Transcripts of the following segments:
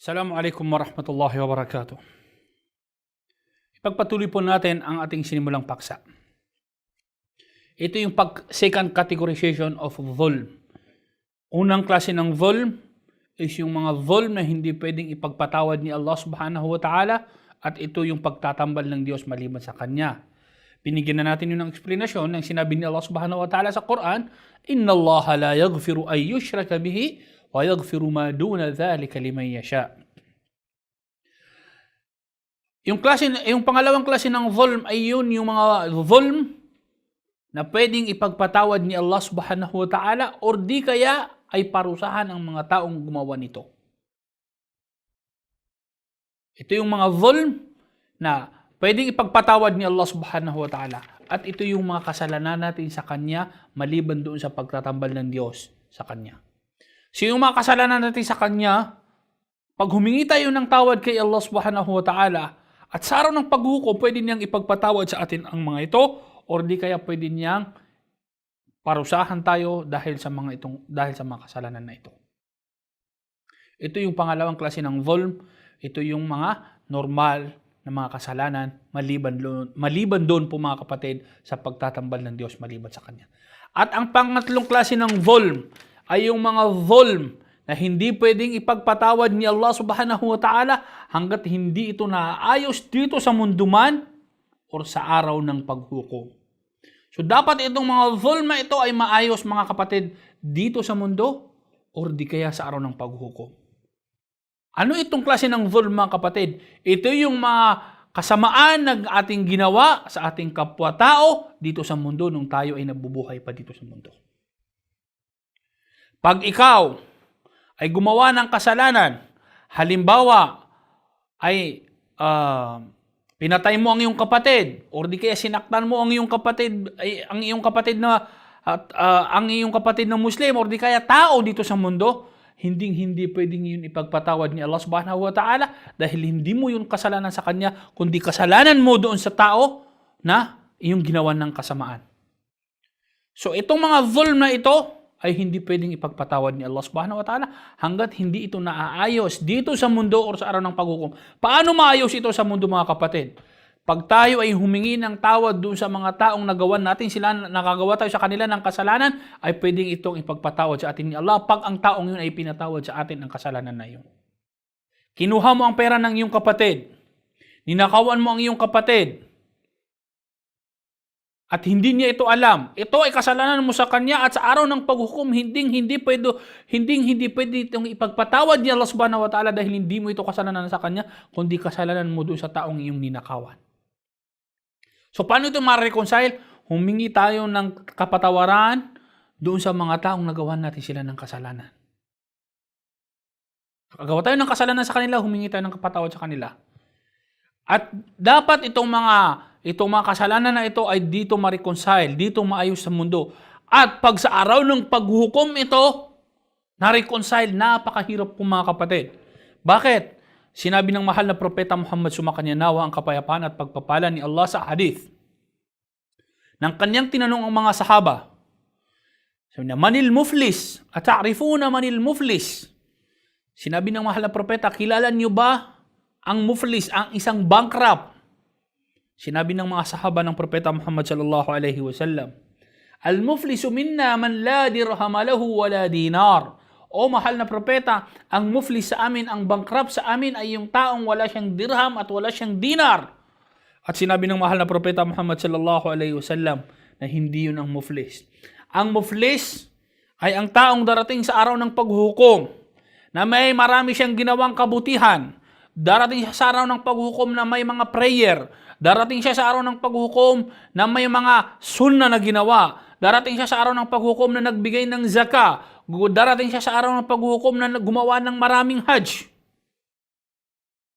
Assalamualaikum warahmatullahi wabarakatuh. Ipagpatuloy po natin ang ating sinimulang paksa. Ito yung second categorization of dhulm. Unang klase ng dhulm is yung mga dhulm na hindi pwedeng ipagpatawad ni Allah subhanahu wa ta'ala, at ito yung pagtatambal ng Diyos maliban sa Kanya. Binigyan na natin yun ng eksplanasyon ng sinabi ni Allah subhanahu wa ta'ala sa Quran, Inna Allah la yaghfiru ay yushraka bihi wa yaghfiru ma duna dhalika liman yasha. Yung pangalawang klase ng dhulm ay yun yung mga dhulm na pwedeng ipagpatawad ni Allah subhanahu wa ta'ala or di kaya ay parusahan ang mga taong gumawa nito. Ito yung mga dhulm na pwedeng ipagpatawad ni Allah subhanahu wa ta'ala, at ito yung mga kasalanan natin sa Kanya maliban doon sa pagtatambal ng Diyos sa Kanya. So yung mga kasalanan natin sa Kanya, pag humingi tayo ng tawad kay Allah subhanahu wa ta'ala, at sa araw ng paghukom, pwede niyang ipagpatawad sa atin ang mga ito, or di kaya pwede niyang parusahan tayo dahil sa mga kasalanan na ito. Ito yung pangalawang klase ng dhulm. Ito yung mga normal na mga kasalanan maliban doon po mga kapatid sa pagtatambal ng Diyos maliban sa Kanya. At ang pangatlong klase ng dhulm ay yung mga dhulm na hindi pwedeng ipagpatawad ni Allah subhanahu wa ta'ala hanggat hindi ito naayos dito sa mundo man or sa araw ng paghukom. So dapat itong mga dhulm na ito ay maayos mga kapatid dito sa mundo or di kaya sa araw ng paghukom. Ano itong klase ng dhulm mga kapatid? Ito yung mga kasamaan na ating ginawa sa ating kapwa-tao dito sa mundo nung tayo ay nabubuhay pa dito sa mundo. Pag ikaw ay gumawa ng kasalanan, halimbawa ay pinatay mo ang iyong kapatid, o di kaya sinaktan mo ang iyong kapatid, ang iyong kapatid na Muslim, o di kaya tao dito sa mundo, hindi pwedeng yun ipagpatawad ni Allah subhanahu wa ta'ala dahil hindi mo yun kasalanan sa Kanya, kundi kasalanan mo doon sa tao na iyong ginawan ng kasamaan. So itong mga dhulm na ito ay hindi pwedeng ipagpatawad ni Allah subhanahu wa ta'ala hanggat hindi ito naaayos dito sa mundo o sa araw ng paghukom. Paano maayos ito sa mundo mga kapatid? Pag tayo ay humingi ng tawad doon sa mga taong nagawan natin, nakagawa tayo sa kanila ng kasalanan, ay pwedeng itong ipagpatawad sa atin ni Allah pag ang taong yun ay pinatawad sa atin ang kasalanan na yun. Kinuha mo ang pera ng iyong kapatid, ninakawan mo ang iyong kapatid, at hindi niya ito alam. Ito ay kasalanan mo sa kanya, at sa araw ng paghukom, hindi pwede itong ipagpatawad ni Allah subhanahu wa ta'ala dahil hindi mo ito kasalanan sa kanya, kundi kasalanan mo doon sa taong iyong ninakawan. So paano ito ma-reconcile? Humingi tayo ng kapatawaran doon sa mga taong nagawan natin sila ng kasalanan. Nagawa tayo ng kasalanan sa kanila, humingi tayo ng kapatawad sa kanila. At dapat itong mga kasalanan na ito ay dito ma-reconcile, dito maayos sa mundo. At pag sa araw ng paghukom ito, na-reconcile, napakahirap po mga kapatid. Bakit? Sinabi ng mahal na propeta Muhammad sumakanya nawa ang kapayapaan at pagpapala ni Allah sa hadith. Nang kanyang tinanong ang mga sahaba, sabi niya, Manil muflis? Ata'rifuna manil muflis? Sinabi ng mahal na propeta, kilala niyo ba ang muflis, ang isang bankrupt? Sinabi ng mga sahaba ng propeta Muhammad sallallahu alaihi wasallam, Al-muflisu minna man la dirham lahu wala dinar. O mahal na propeta, ang muflis sa amin, ang bankrupt sa amin ay yung taong wala siyang dirham at wala siyang dinar. At sinabi ng mahal na propeta Muhammad sallallahu alaihi wasallam na hindi yun ang muflis. Ang muflis ay ang taong darating sa araw ng paghukom na may marami siyang ginawang kabutihan. Darating siya sa araw ng paghukom na may mga prayer. Darating siya sa araw ng paghukom na may mga sunna na ginawa. Darating siya sa araw ng paghukom na nagbigay ng zakah. Darating siya sa araw ng paghukom na gumawa ng maraming hajj.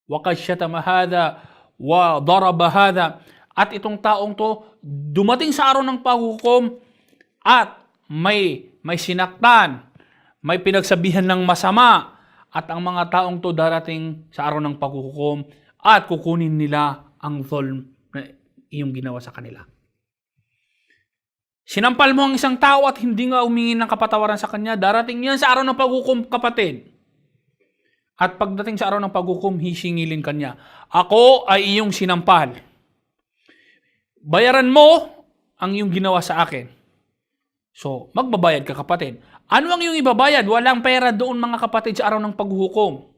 Waqad shatama hadha wa daraba hadha. At itong taong to dumating sa araw ng paghukom at may sinaktan, may pinagsabihan ng masama, at ang mga taong to darating sa araw ng paghukom at kukunin nila ang dhulm na iyong ginawa sa kanila. Sinampal mo ang isang tao at hindi nga humingi ng kapatawaran sa kanya, darating yan sa araw ng paghukom, kapatid. At pagdating sa araw ng paghukom, hisingilin kanya, ako ay iyong sinampal. Bayaran mo ang iyong ginawa sa akin. So, magbabayad ka, kapatid. Ano ang iyong ibabayad? Walang pera doon, mga kapatid, sa araw ng paghukom.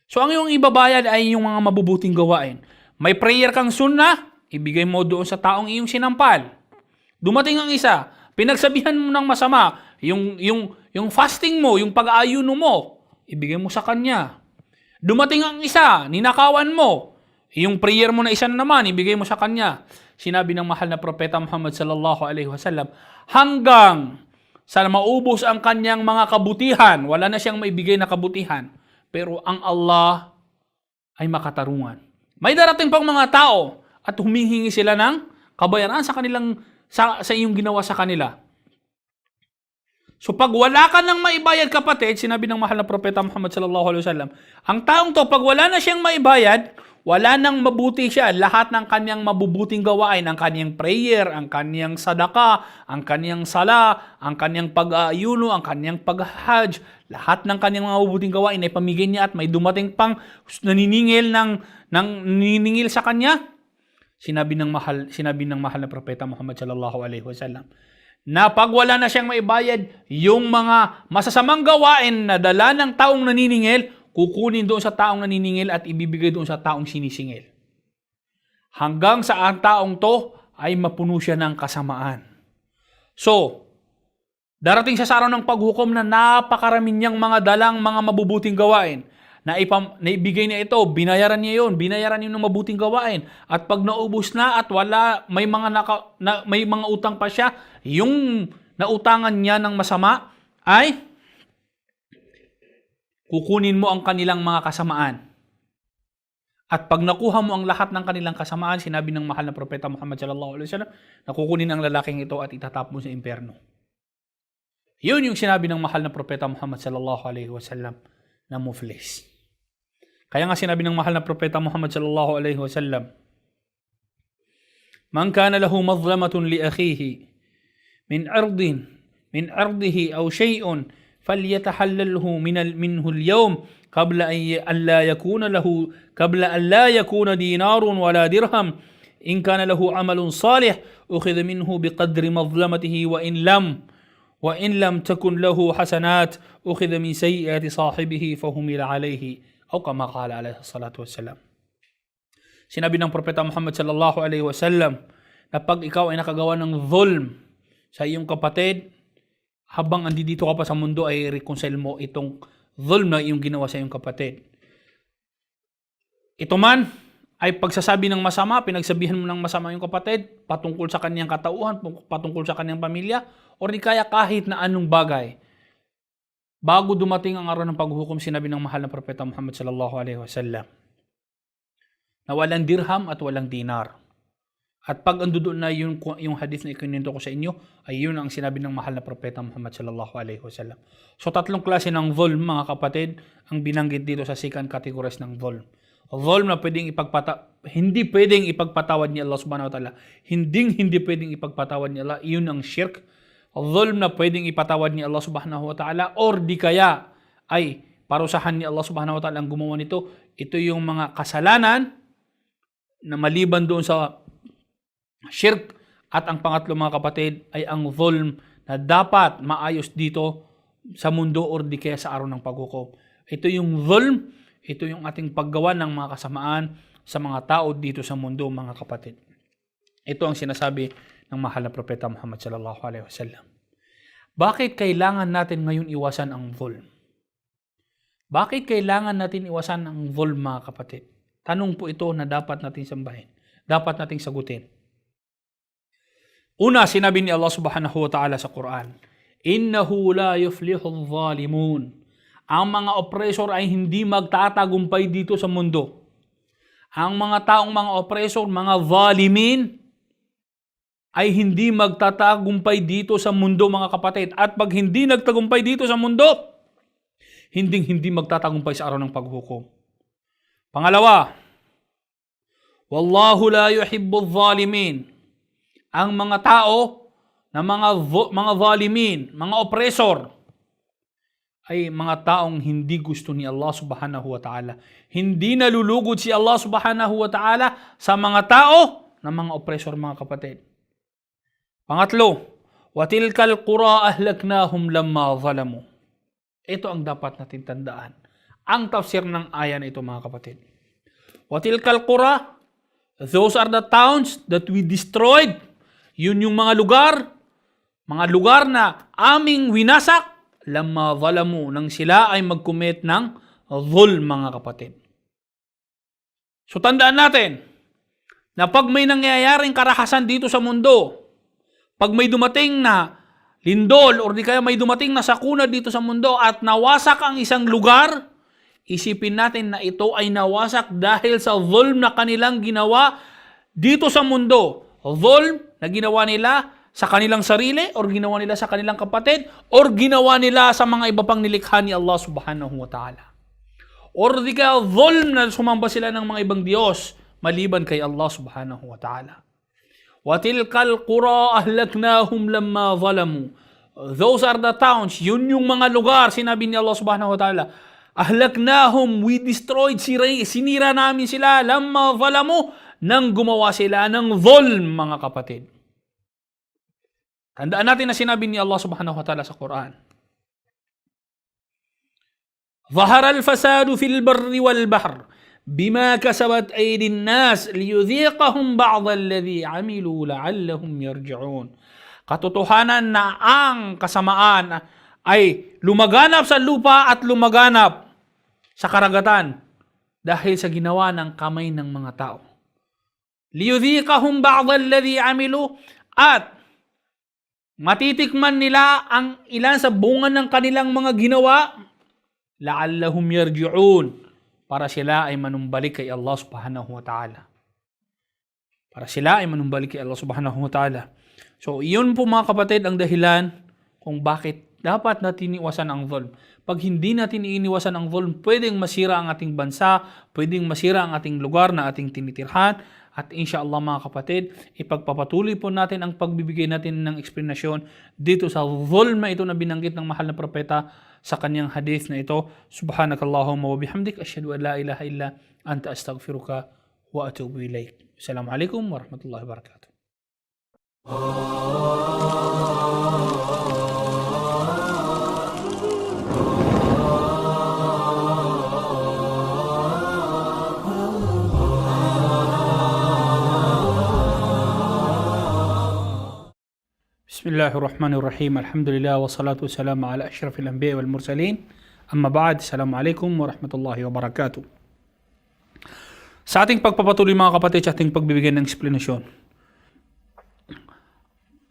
So, ang iyong ibabayad ay yung mga mabubuting gawain. May prayer kang sunnah, ibigay mo doon sa taong iyong sinampal. Dumating ang isa, pinagsabihan mo ng masama, yung fasting mo, yung pag-aayuno mo, ibigay mo sa kanya. Dumating ang isa, ninakawan mo, yung prayer mo na isa naman, ibigay mo sa kanya. Sinabi ng mahal na propeta Muhammad sallallahu alaihi wasallam, hanggang sa maubos ang kanyang mga kabutihan, wala na siyang maibigay na kabutihan, pero ang Allah ay makatarungan. May darating pang mga tao at humihingi sila ng kabayaran sa kanilang sa iyong ginawa sa kanila. So pag wala ka nang maibayad, kapatid, sinabi ng mahal na propeta Muhammad sallallahu alaihi wasallam, ang taong to, pag wala na siyang maibayad, wala nang mabuti siya. Lahat ng kanyang mabubuting gawain, ang kanyang prayer, ang kanyang sadaka, ang kanyang sala, ang kanyang pag-aayuno, ang kanyang pag-hajj, lahat ng kanyang mabubuting gawain ay pamigay niya at may dumating pang naniningil naniningil sa kanya. Sinabi ng mahal na propeta Muhammad sallallahu alaihi wasallam, na pag wala na siyang maibayad, yung mga masasamang gawain na dala ng taong naniningil, kukunin doon sa taong naniningil at ibibigay doon sa taong sinisingil. Hanggang sa ang taong to ay mapuno siya ng kasamaan. So, darating siya sa araw ng paghukom na napakarami niyang mga dalang mga mabubuting gawain. Naibigay niya ito, binayaran niya ng mabuting gawain. At pag naubos na at wala, may mga utang pa siya, yung nautangan niya ng masama ay kukunin mo ang kanilang mga kasamaan. At pag nakuha mo ang lahat ng kanilang kasamaan, sinabi ng mahal na propeta Muhammad sallallahu alaihi wasallam, na kukunin ang lalaking ito at itatap mo sa impyerno. Yun yung sinabi ng mahal na propeta Muhammad sallallahu alaihi wasallam na muflis. Kaya nga sinabi ng mahal na propeta Muhammad sallallahu alaihi wasallam, man kana lahu madlamatun li akhihi min ardihi aw shay'un فليتحلله منه اليوم قبل أن لا يكون دينار ولا درهم إن كان له عمل صالح أخذ منه بقدر مظلمته وإن لم تكن له حسنات أخذ من سيئات صاحبه فهمل عليه أو كما قال عليه الصلاة والسلام. Sinabi ng propeta Muhammad sallallahu alaihi wasallam na pag ikaw ay nakagawa ng zulm sa iyong kapatid, habang andito ka pa sa mundo ay reconcile mo itong zulm na iyong ginawa sa iyong kapatid. Ito man ay pagsasabi ng masama, pinagsabihan mo ng masama yung kapatid patungkol sa kanyang katauhan, patungkol sa kanyang pamilya, o di kaya kahit na anong bagay. Bago dumating ang araw ng paghukom, sinabi ng mahal na propeta Muhammad sallallahu alaihi wasallam na walang dirham at walang dinar. At pag andoon na yung hadith na ikininto ko sa inyo, ay yun ang sinabi ng mahal na propeta Muhammad sallallahu alaihi wasallam. So tatlong klase ng zulm, mga kapatid, ang binanggit dito sa second categories ng zulm. Zulm na hindi pwedeng ipagpatawad ni Allah subhanahu wa ta'ala. Hindi pwedeng ipagpatawad ni Allah. Iyon ang shirk. Zulm na pwedeng ipatawad ni Allah subhanahu wa ta'ala, or di kaya ay parusahan ni Allah subhanahu wa ta'ala ang gumawa nito. Ito yung mga kasalanan na maliban doon sa shirk. At ang pangatlo, mga kapatid, ay ang zulm na dapat maayos dito sa mundo or di kaya sa araw ng paghukom. Ito yung zulm, ito yung ating paggawa ng mga kasamaan sa mga tao dito sa mundo, mga kapatid. Ito ang sinasabi ng mahal na propeta Muhammad sallallahu alaihi wasallam. Bakit kailangan natin ngayon iwasan ang zulm? Bakit kailangan natin iwasan ang zulm, mga kapatid? Tanong po ito na dapat natin sambahin, dapat nating sagutin. Una, sinabi ni Allah subhanahu wa ta'ala sa Quran, innahu la yuflihul zalimun. Ang mga oppressor ay hindi magtatagumpay dito sa mundo. Ang mga taong mga oppressor, mga zalimin, ay hindi magtatagumpay dito sa mundo, mga kapatid. At pag hindi nagtagumpay dito sa mundo, hindi magtatagumpay sa araw ng paghukom. Pangalawa, wallahu la yuhibbul zalimin. Ang mga tao na mga zalimin, mga oppressor, ay mga taong hindi gusto ni Allah subhanahu wa ta'ala. Hindi nalulugod si Allah subhanahu wa ta'ala sa mga tao na mga oppressor, mga kapatid. Pangatlo, وَتِلْكَ الْقُرَىٰ أَهْلَكْنَاهُمْ لَمَّا ظَلَمُوا. Ito ang dapat natin tandaan. Ang tafsir ng aya na ito, mga kapatid. وَتِلْكَ الْقُرَىٰ, those are the towns that we destroyed. Yun yung mga lugar na aming winasak, lamma zalamu, nang sila ay mag-commit ng dhulm, mga kapatid. So tandaan natin, na pag may nangyayaring karahasan dito sa mundo, pag may dumating na lindol o di kaya may dumating na sakuna dito sa mundo at nawasak ang isang lugar, isipin natin na ito ay nawasak dahil sa dhulm na kanilang ginawa dito sa mundo. Dhulm na ginawa nila sa kanilang sarili or ginawa nila sa kanilang kapatid or ginawa nila sa mga iba pang nilikha ni Allah subhanahu wa ta'ala. Or di kaya dhulm na sumamba sila ng mga ibang Diyos maliban kay Allah subhanahu wa ta'ala. وَتِلْكَ الْقُرَىٰ أَهْلَكْنَاهُمْ لَمَّا ظَلَمُوا. Those are the towns, yun yung mga lugar, sinabi ni Allah subhanahu wa ta'ala, أَهْلَكْنَاهُمْ, we destroyed, sinira namin sila, لَمَّا ظَلَمُوا, nang gumawa sila ng dhulm, mga kapatid. Tandaan natin na sinabi ni Allah subhanahu wa ta'ala sa Quran. ظَهَرَ الْفَسَادُ فِي الْبَرِّ وَالْبَحْرِ بما كسبت أيدي الناس ليذيقهم بعض الذي عملوا لعلهم يرجعون. Katotohanan na ang kasamaan ay lumaganap sa lupa at lumaganap sa karagatan dahil sa ginawa ng kamay ng mga tao. ليذيقهم بعض الذي عملوا, at matitikman nila ang ilan sa bunga ng kanilang mga ginawa, la'allahum yarji'un, para sila ay manumbalik kay Allah subhanahu wa ta'ala. Para sila ay manumbalik kay Allah subhanahu wa ta'ala. So, iyon po, mga kapatid, ang dahilan kung bakit dapat natin iwasan ang dhulm. Pag hindi natin iniwasan ang dhulm, pwedeng masira ang ating bansa, pwedeng masira ang ating lugar na ating tinitirhan, at inshallah, mga kapatid, ipagpapatuloy po natin ang pagbibigay natin ng eksplanasyon dito sa dhulm na ito na binanggit ng mahal na propeta sa kanyang hadith na ito. Subhanakallahumma wa bihamdik, asyhadu an la ilaha illa anta, astaghfiruka wa atubu ilaik. Assalamualaikum warahmatullahi wabarakatuh. بسم الله الرحمن الرحيم. الحمد لله والصلاة والسلام على أشرف الأنبياء والمرسلين. أما بعد, السلام عليكم ورحمة الله وبركاته. Sa ating pagpapatuloy, mga kapatid, sa ating pagbibigay ng eksplanasyon,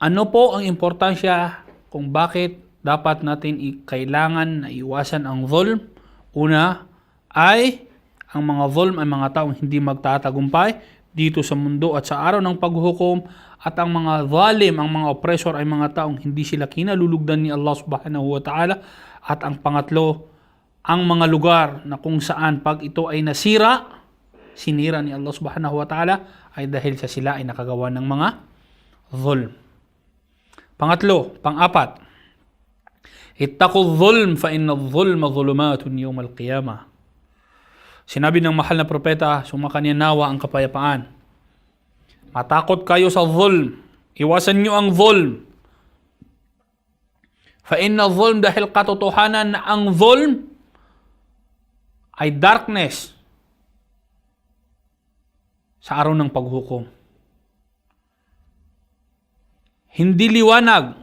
ano po ang importansya kung bakit dapat natin kailangan na iwasan ang dhulm? Una ay ang mga dhulm ay mga taong hindi magtatagumpay dito sa mundo at sa araw ng paghuhukom, at ang mga zalim, ang mga oppressor ay mga taong hindi sila kinalulugdan ni Allah subhanahu wa ta'ala. At ang pangatlo, ang mga lugar na kung saan pag ito ay sinira ni Allah subhanahu wa ta'ala, ay dahil sa sila ay nakagawa ng mga dhulm. Pang-apat, ittaqu dhulm fa inna dhulma dhulumatun yawm al-qiyamah. Sinabi ng mahal na propeta, sumakanya nawa ang kapayapaan, matakot kayo sa dhulm. Iwasan nyo ang dhulm. Fa inna dhulm, dahil katotohanan na ang dhulm ay darkness sa araw ng paghukom. Hindi liwanag.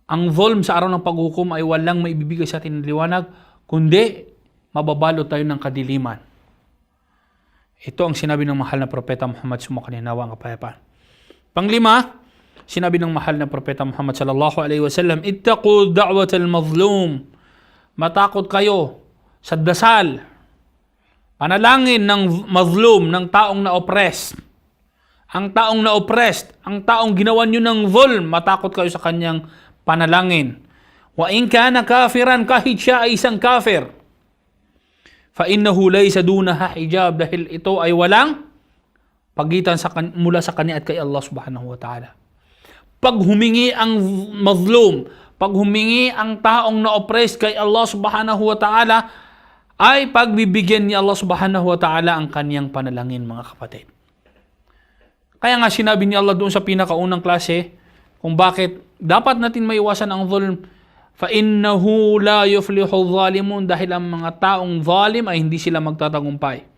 Ang dhulm sa araw ng paghukom ay walang maibibigay sa atin ng liwanag, kundi mababalot tayo ng kadiliman. Ito ang sinabi ng mahal na propeta Muhammad, sumakanya nawa ang kapayapaan. Panglima, sinabi ng mahal na propeta Muhammad sallallahu alaihi wasallam, ittaqu da'watal mazlum. Matakot kayo sa dasal, panalangin ng mazlum, ng taong na-oppressed. Ang taong na-oppressed, ang taong ginawa nyo ng dhulm, matakot kayo sa kanyang panalangin. Wa in kana kafiran, kahit siya ay isang kafir, fa innahu laysa dunaha hijab, dahil ito ay walang pagitan mula sa kanya at kay Allah subhanahu wa ta'ala. Pag humingi ang mazlum, pag humingi ang taong na-oppressed kay Allah subhanahu wa ta'ala, ay pagbibigyan ni Allah subhanahu wa ta'ala ang kaniyang panalangin, mga kapatid. Kaya nga sinabi ni Allah doon sa pinakaunang klase kung bakit dapat natin maiwasan ang zulm. فَإِنَّهُ لَا يُفْلِحُ الظَّالِمُونَ, dahil ang mga taong zalim ay hindi sila magtatagumpay.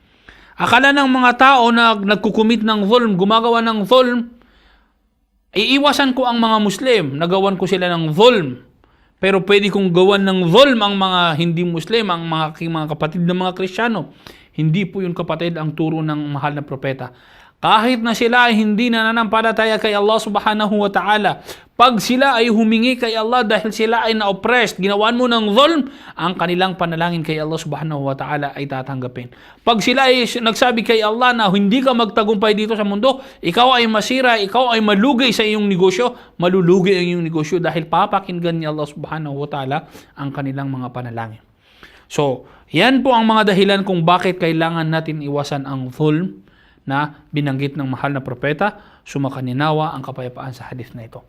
Akala ng mga tao na nagkukumit ng zulm, gumagawa ng zulm, iiwasan ko ang mga Muslim, nagawan ko sila ng zulm. Pero pwede kong gawan ng zulm ang mga hindi Muslim, ang mga kapatid ng mga Kristiyano. Hindi po yun, kapatid, ang turo ng mahal na propeta. Kahit na sila ay hindi nananampalataya kay Allah subhanahu wa ta'ala, pag sila ay humingi kay Allah dahil sila ay na-oppressed, ginawan mo ng zulm, ang kanilang panalangin kay Allah subhanahu wa ta'ala ay tatanggapin. Pag sila ay nagsabi kay Allah na hindi ka magtagumpay dito sa mundo, ikaw ay masira, ikaw ay malugay sa iyong negosyo, malulugi ang iyong negosyo dahil papakinggan ni Allah subhanahu wa ta'ala ang kanilang mga panalangin. So, yan po ang mga dahilan kung bakit kailangan natin iwasan ang zulm na binanggit ng mahal na propeta. Sumakaninawa ang kapayapaan sa hadith na ito.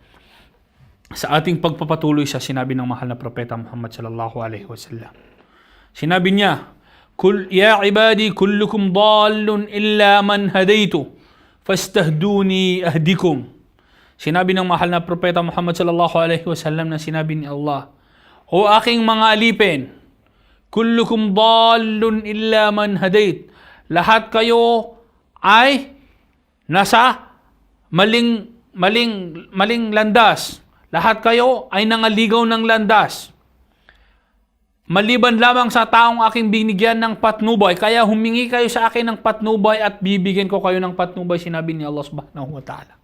Sa ating pagpapatuloy sa sinabi ng mahal na propeta Muhammad sallallahu alaihi wasallam, sinabi niya, Ya ibadi kullukum dallun illa man hadaytu fastahduni ahdikum. Sinabi ng mahal na propeta Muhammad sallallahu alaihi wasallam na sinabi ni Allah, O aking mga alipin, kullukum dallun illa man hadayt, lahat kayo ay nasa maling landas. Lahat kayo ay nangaligaw ng landas. Maliban lamang sa taong aking binigyan ng patnubay. Kaya humingi kayo sa akin ng patnubay at bibigyan ko kayo ng patnubay, sinabi ni Allah subhanahu wa ta'ala.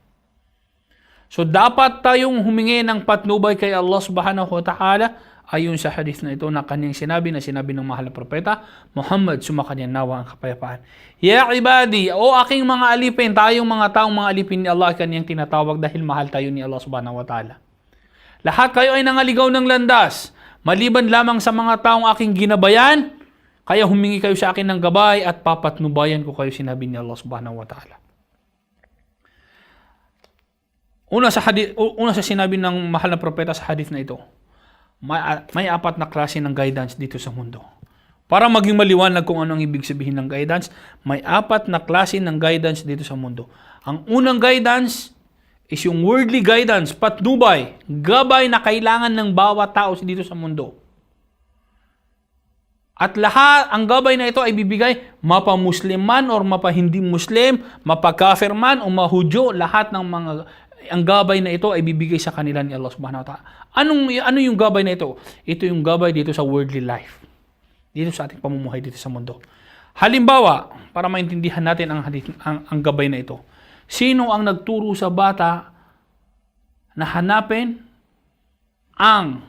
So dapat tayong humingi ng patnubay kay Allah subhanahu wa ta'ala ayon sa hadith na ito na kanyang sinabi ng mahal na propeta Muhammad, sumakanyang nawa ang kapayapaan. Ya ibadi, o aking mga alipin, tayong mga taong mga alipin ni Allah kanyang tinatawag dahil mahal tayo ni Allah subhanahu wa ta'ala. Lahat kayo ay nangaligaw ng landas, maliban lamang sa mga taong aking ginabayan, kaya humingi kayo sa akin ng gabay at papatnubayan ko kayo, sinabi ni Allah subhanahu wa ta'ala. Una sa sinabi ng mahal na propeta sa hadith na ito, may apat na klase ng guidance dito sa mundo. Para maging maliwanag kung ano ang ibig sabihin ng guidance, may apat na klase ng guidance dito sa mundo. Ang unang guidance is yung worldly guidance, patnubay, gabay na kailangan ng bawat tao dito sa mundo. At lahat, ang gabay na ito ay bibigay mapa-Muslim man or mapa-hindi Muslim, mapa-kafir man o mahudyo, lahat ng mga ang gabay na ito ay bibigay sa kanila ni Allah subhanahu wa ta'ala. Ano yung gabay na ito? Ito yung gabay dito sa worldly life. Dito sa ating pamumuhay dito sa mundo. Halimbawa, para maintindihan natin ang gabay na ito. Sino ang nagturo sa bata na hanapin ang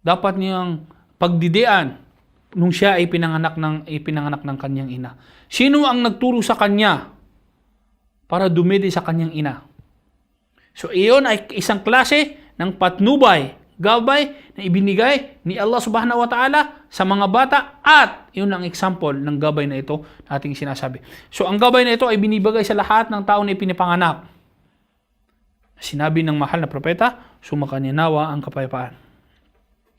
dapat niyang pagdidian nung siya ay pinanganak ng kanyang ina? Sino ang nagturo sa kanya para dumidi sa kanyang ina? So, iyon ay isang klase ng patnubay, gabay na ibinigay ni Allah subhanahu wa ta'ala sa mga bata at yun ang example ng gabay na ito na ating sinasabi. So, ang gabay na ito ay binibigay sa lahat ng tao na ipinipanganak. Sinabi ng mahal na propeta, sumakanyanawa ang kapayapaan.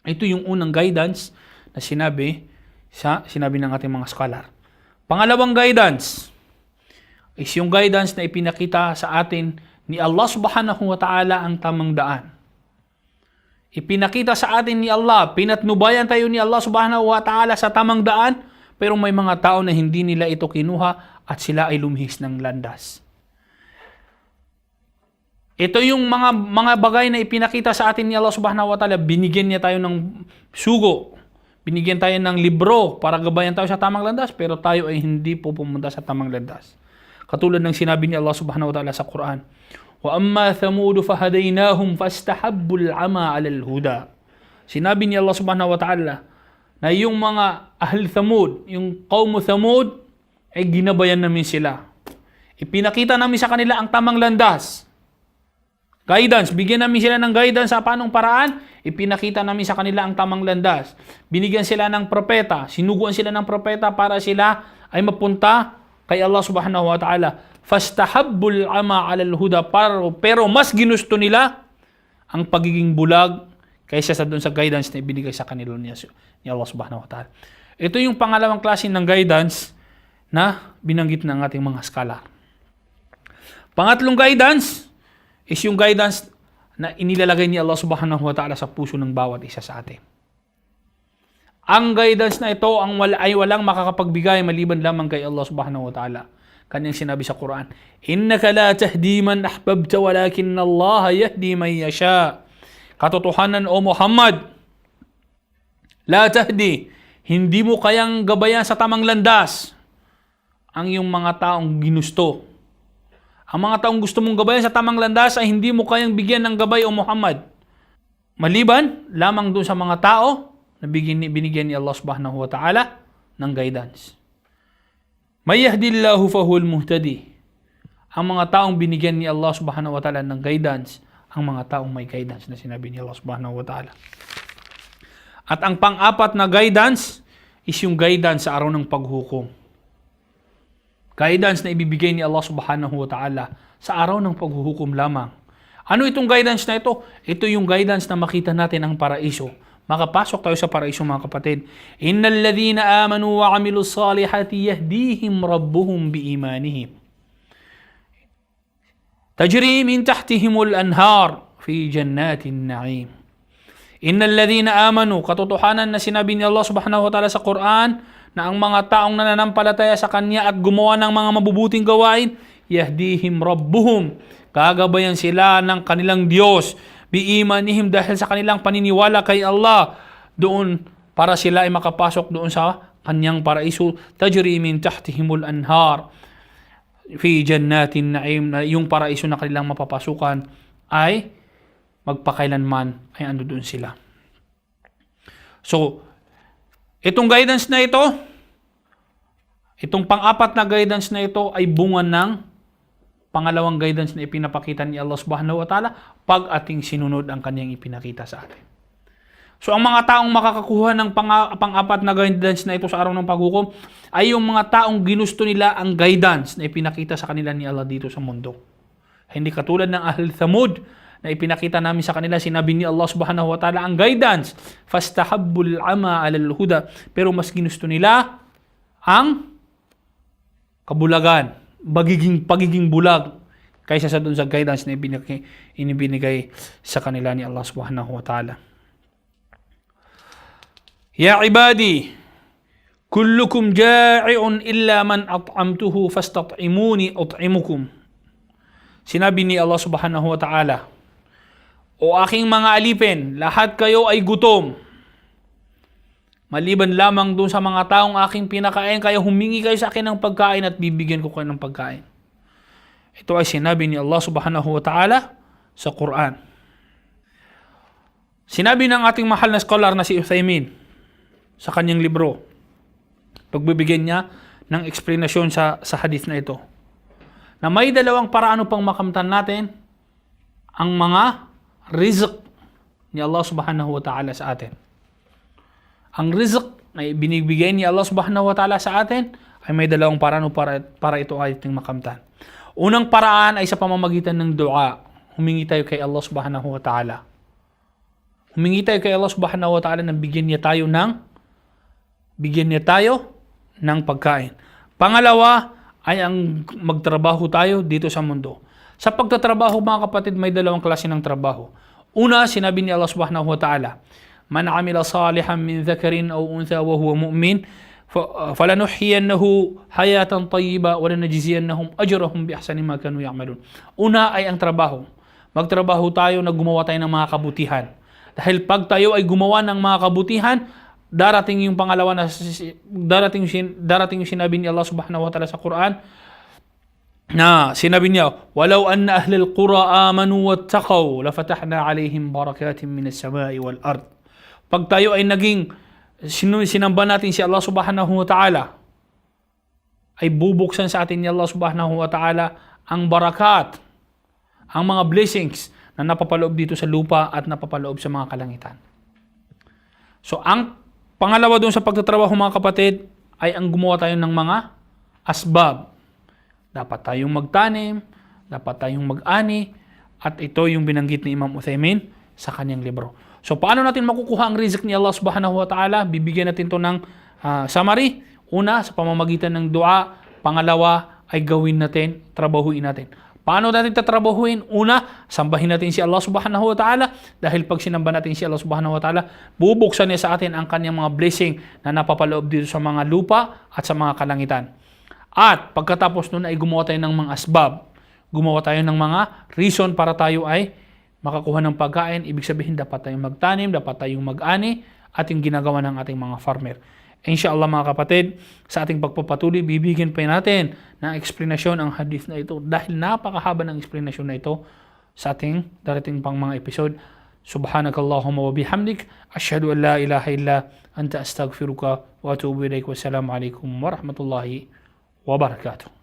Ito yung unang guidance na sinabi ng ating mga scholar. Pangalawang guidance is yung guidance na ipinakita sa atin ni Allah subhanahu wa ta'ala ang tamang daan. Ipinakita sa atin ni Allah, pinatnubayan tayo ni Allah subhanahu wa ta'ala sa tamang daan, pero may mga tao na hindi nila ito kinuha at sila ay lumihis ng landas. Ito yung mga bagay na ipinakita sa atin ni Allah subhanahu wa ta'ala. Binigyan niya tayo ng sugo, binigyan tayo ng libro para gabayan tayo sa tamang landas, pero tayo ay hindi po pumunta sa tamang landas. Katulad ng sinabi ni Allah subhanahu wa ta'ala sa Quran, وَأَمَّا ثَمُودُ فَهَدَيْنَاهُمْ فَاسْتَحَبُّوا الْعَمَى عَلَى الْهُدَى. Sinabi ni Allah subhanahu wa ta'ala na yung mga Ahl Thamud, yung Qawm Thamud, ay ginabayan namin sila. Ipinakita namin sa kanila ang tamang landas. Guidance, bigyan namin sila ng guidance sa paanong paraan, ipinakita namin sa kanila ang tamang landas. Binigyan sila ng propeta, sinuguan sila ng propeta para sila ay mapunta kay Allah subhanahu wa ta'ala. Fastahabbul ama 'alal huda, pero mas ginusto nila ang pagiging bulag kaysa sa doon sa guidance na ibinigay sa kanila ni Allah subhanahu wa ta'ala. Ito yung pangalawang klase ng guidance na binanggit ng ating mga scholar. Pangatlong guidance is yung guidance na inilalagay ni Allah subhanahu wa ta'ala sa puso ng bawat isa sa atin. Ang guidance na ito ay walang makakapagbigay maliban lamang kay Allah subhanahu wa ta'ala. Kanyang sinabi sa Quran, "Innaka la tahdi man ahbabta walakin Allah yahdi man yasha." Katotohanan o Muhammad, la tahdi, hindi mo kayang gabayan sa tamang landas ang iyong mga taong ginusto. Ang mga taong gusto mong gabayan sa tamang landas ay hindi mo kayang bigyan ng gabay o Muhammad. Maliban lamang doon sa mga tao na binigyan ni Allah subhanahu wa ta'ala ng guidance. May yahdillahu fahuwal muhtadi. Ang mga taong binigyan ni Allah subhanahu wa ta'ala ng guidance, ang mga taong may guidance na sinabi ni Allah subhanahu wa ta'ala. At ang pang-apat na guidance is yung guidance sa araw ng paghukom. Guidance na ibibigay ni Allah subhanahu wa ta'ala sa araw ng paghuhukom lamang. Ano itong guidance na ito? Ito yung guidance na makita natin ang paraiso. Makapasok tayo sa paraiso, mga kapatid. Innal ladhina amanu wa amilus salihati yahdihim rabbuhum biimanihim. Tajri min tahtihimul anhar fi jannatin na'im. Innal ladhina amanu, katotohanan na sinabi ni Allah subhanahu wa ta'ala sa Quran, na ang mga taong nananampalataya sa Kanya at gumawa ng mga mabubuting gawain, yahdihim rabbuhum, gagabayan sila ng kanilang Diyos, biimanihim, dahil sa kanilang paniniwala kay Allah, doon para sila ay makapasok doon sa Kanyang paraiso, tajri min tahtihimul anhar fi jannatin na'im, na yung paraiso na kanilang mapapasukan ay magpakailanman ay ando doon sila. So, itong guidance na ito, itong pang-apat na guidance na ito ay bunga ng pangalawang guidance na ipinapakita ni Allah subhanahu wa ta'ala pag ating sinunod ang kanyang ipinakita sa atin. So ang mga taong makakakuha ng pang-apat na guidance na ito sa araw ng paghukom ay yung mga taong ginusto nila ang guidance na ipinakita sa kanila ni Allah dito sa mundo. Hindi katulad ng Ahl Thamud na ipinakita namin sa kanila, sinabi ni Allah subhanahu wa ta'ala ang guidance, fastahabbul ama alal huda, pero mas ginusto nila ang kabulagan, pagiging bulag, kaysa sa dun sa guidance na inibinigay sa kanila ni Allah subhanahu wa ta'ala. Ya ibadi, kullukum ja'i'un illa man at'amtuhu fastat'imuni at'imukum. Sinabi ni Allah subhanahu wa ta'ala, o aking mga alipin, lahat kayo ay gutom. Maliban lamang doon sa mga taong aking pinakain, kaya humingi kayo sa akin ng pagkain at bibigyan ko kayo ng pagkain. Ito ay sinabi ni Allah subhanahu wa ta'ala sa Quran. Sinabi ng ating mahal na scholar na si Uthaymin sa kanyang libro, pagbibigyan niya ng eksplanasyon sa hadith na ito, na may dalawang paraan upang makamtan natin ang mga rizq ni Allah subhanahu wa ta'ala sa atin. Ang rizq na binibigay ni Allah subhanahu wa ta'ala sa atin ay may dalawang paraan para ito ay ating makamtan. Unang paraan ay sa pamamagitan ng dua. Humingi tayo kay Allah subhanahu wa ta'ala. Humingi tayo kay Allah subhanahu wa ta'ala na bigyan niya tayo ng pagkain. Pangalawa ay ang magtrabaho tayo dito sa mundo. Sa pagtatrabaho, mga kapatid, may dalawang klase ng trabaho. Una, sinabi ni Allah subhanahu wa ta'ala, man amila salihan min dhakarin aw untha wa huwa mu'min falanuhyiyannahu hayatan tayyiba wa lanajziyannahum ajrahum bi ahsani ma kanu ya'malun. Una ay ang trabaho. Magtrabaho tayo na gumawa tayo ng mga kabutihan. Dahil pag tayo ay gumawa ng mga kabutihan, darating yung pangalawa na darating yung sinabi ni Allah subhanahu wa ta'ala sa Quran, na sinabi niya, walau anna ahlal qura amanu wattaqaw lafatahna alaihim barakatin minas samai wal ard. Pag tayo ay naging sinamba natin si Allah subhanahu wa ta'ala, ay bubuksan sa atin ni Allah subhanahu wa ta'ala ang barakat, ang mga blessings na napapaloob dito sa lupa at napapaloob sa mga kalangitan. So ang pangalawa doon sa pagtatrabaho, mga kapatid, ay ang gumawa tayo ng mga asbab. Dapat tayong magtanim, dapat tayong mag-ani, at ito yung binanggit ni Imam Uthaymin, sa kanyang libro. So paano natin makukuha ang rizq ni Allah subhanahu wa ta'ala? Bibigyan natin to ng summary. Una, sa pamamagitan ng dua. Pangalawa, ay gawin natin, trabahuin natin. Paano natin tatrabahuin? Una, sambahin natin si Allah subhanahu wa ta'ala. Dahil pag sinamba natin si Allah subhanahu wa ta'ala, bubuksan niya sa atin ang kanyang mga blessing na napapaloob dito sa mga lupa at sa mga kalangitan. At pagkatapos nun ay gumawa tayo ng mga asbab. Gumawa tayo ng mga reason para tayo ay makakuha ng pagkain. Ibig sabihin, dapat tayong magtanim, dapat tayong mag-ani, at yung ginagawa ng ating mga farmer. Inshallah mga kapatid, sa ating pagpapatuloy, bibigyan pa natin ng eksplanasyon ang hadith na ito dahil napakahaba ng eksplanasyon na ito sa ating darating pang mga episode. Subhanakallahumma wa bihamdik, asyhadu an la ilaha illa anta astaghfiruka wa atubu ilaik. Wassalamu alaikum warahmatullahi wabarakatuh.